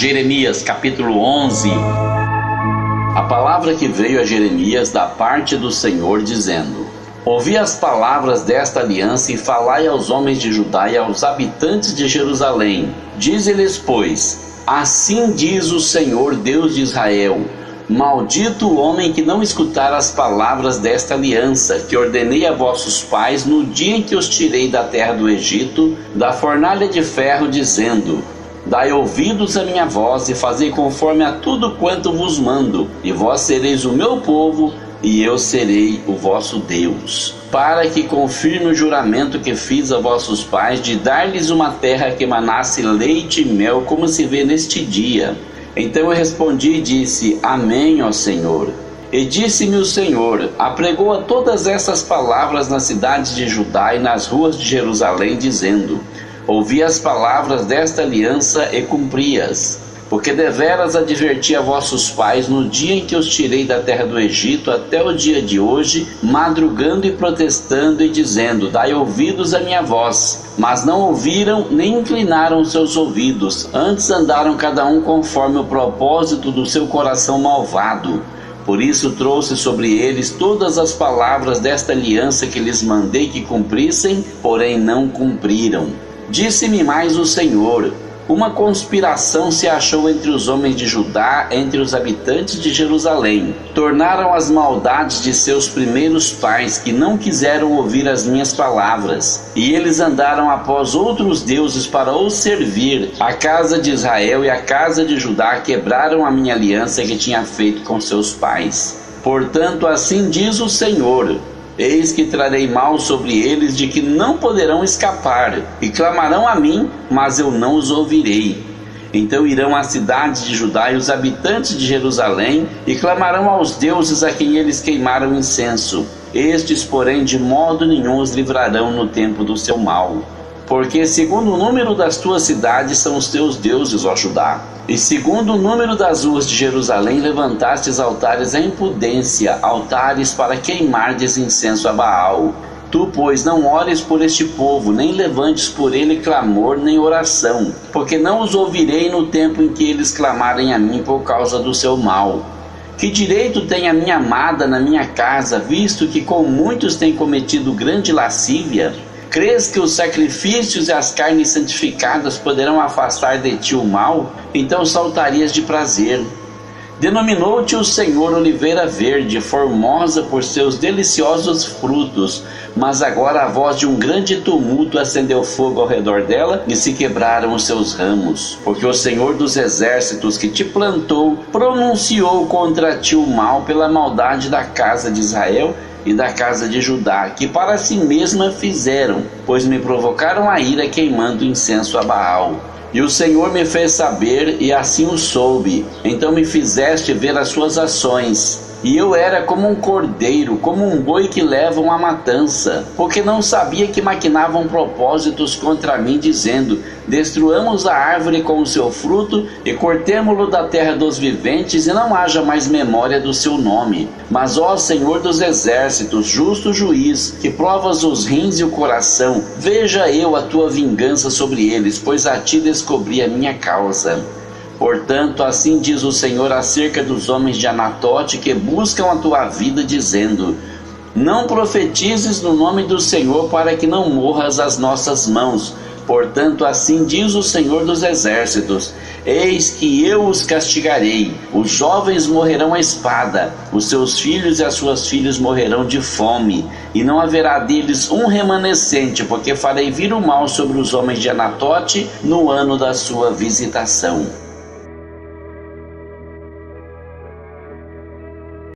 Jeremias capítulo 11. A palavra que veio a Jeremias da parte do Senhor, dizendo: Ouvi as palavras desta aliança e falai aos homens de Judá e aos habitantes de Jerusalém. Dize-lhes, pois, assim diz o Senhor Deus de Israel: Maldito o homem que não escutar as palavras desta aliança, que ordenei a vossos pais no dia em que os tirei da terra do Egito, da fornalha de ferro, dizendo: Dai ouvidos à minha voz e fazei conforme a tudo quanto vos mando, e vós sereis o meu povo, e eu serei o vosso Deus. Para que confirme o juramento que fiz a vossos pais, de dar-lhes uma terra que emanasse leite e mel, como se vê neste dia. Então eu respondi e disse: Amém, ó Senhor. E disse-me o Senhor: Apregoa todas essas palavras nas cidades de Judá e nas ruas de Jerusalém, dizendo: Ouvi as palavras desta aliança e cumpri-as, porque deveras adverti a vossos pais no dia em que os tirei da terra do Egito até o dia de hoje, madrugando e protestando e dizendo: Dai ouvidos à minha voz. Mas não ouviram nem inclinaram seus ouvidos, antes andaram cada um conforme o propósito do seu coração malvado. Por isso trouxe sobre eles todas as palavras desta aliança que lhes mandei que cumprissem, porém não cumpriram. Disse-me mais o Senhor: Uma conspiração se achou entre os homens de Judá, entre os habitantes de Jerusalém. Tornaram as maldades de seus primeiros pais, que não quiseram ouvir as minhas palavras. E eles andaram após outros deuses para os servir. A casa de Israel e a casa de Judá quebraram a minha aliança que tinha feito com seus pais. Portanto, assim diz o Senhor: Eis que trarei mal sobre eles, de que não poderão escapar, e clamarão a mim, mas eu não os ouvirei. Então irão às cidades de Judá e os habitantes de Jerusalém, e clamarão aos deuses a quem eles queimaram incenso. Estes, porém, de modo nenhum os livrarão no tempo do seu mal. Porque segundo o número das tuas cidades são os teus deuses, ó Judá. E segundo o número das ruas de Jerusalém levantastes altares à impudência, altares para queimardes incenso a Baal. Tu, pois, não ores por este povo, nem levantes por ele clamor nem oração, porque não os ouvirei no tempo em que eles clamarem a mim por causa do seu mal. Que direito tem a minha amada na minha casa, visto que com muitos tem cometido grande lascívia? Crês que os sacrifícios e as carnes santificadas poderão afastar de ti o mal? Então saltarias de prazer. Denominou-te o Senhor oliveira verde, formosa por seus deliciosos frutos. Mas agora a voz de um grande tumulto acendeu fogo ao redor dela, e se quebraram os seus ramos. Porque o Senhor dos exércitos que te plantou pronunciou contra ti o mal pela maldade da casa de Israel e da casa de Judá, que para si mesma fizeram, pois me provocaram a ira queimando incenso a Baal. E o Senhor me fez saber, e assim o soube. Então me fizeste ver as suas ações. E eu era como um cordeiro, como um boi que levam à matança, porque não sabia que maquinavam propósitos contra mim, dizendo: Destruamos a árvore com o seu fruto e cortemo-lo da terra dos viventes, e não haja mais memória do seu nome. Mas, ó Senhor dos exércitos, justo juiz, que provas os rins e o coração, veja eu a tua vingança sobre eles, pois a ti descobri a minha causa. Portanto, assim diz o Senhor acerca dos homens de Anatote que buscam a tua vida, dizendo: Não profetizes no nome do Senhor, para que não morras às nossas mãos. Portanto, assim diz o Senhor dos exércitos: Eis que eu os castigarei. Os jovens morrerão à espada, os seus filhos e as suas filhas morrerão de fome, e não haverá deles um remanescente, porque farei vir o mal sobre os homens de Anatote no ano da sua visitação.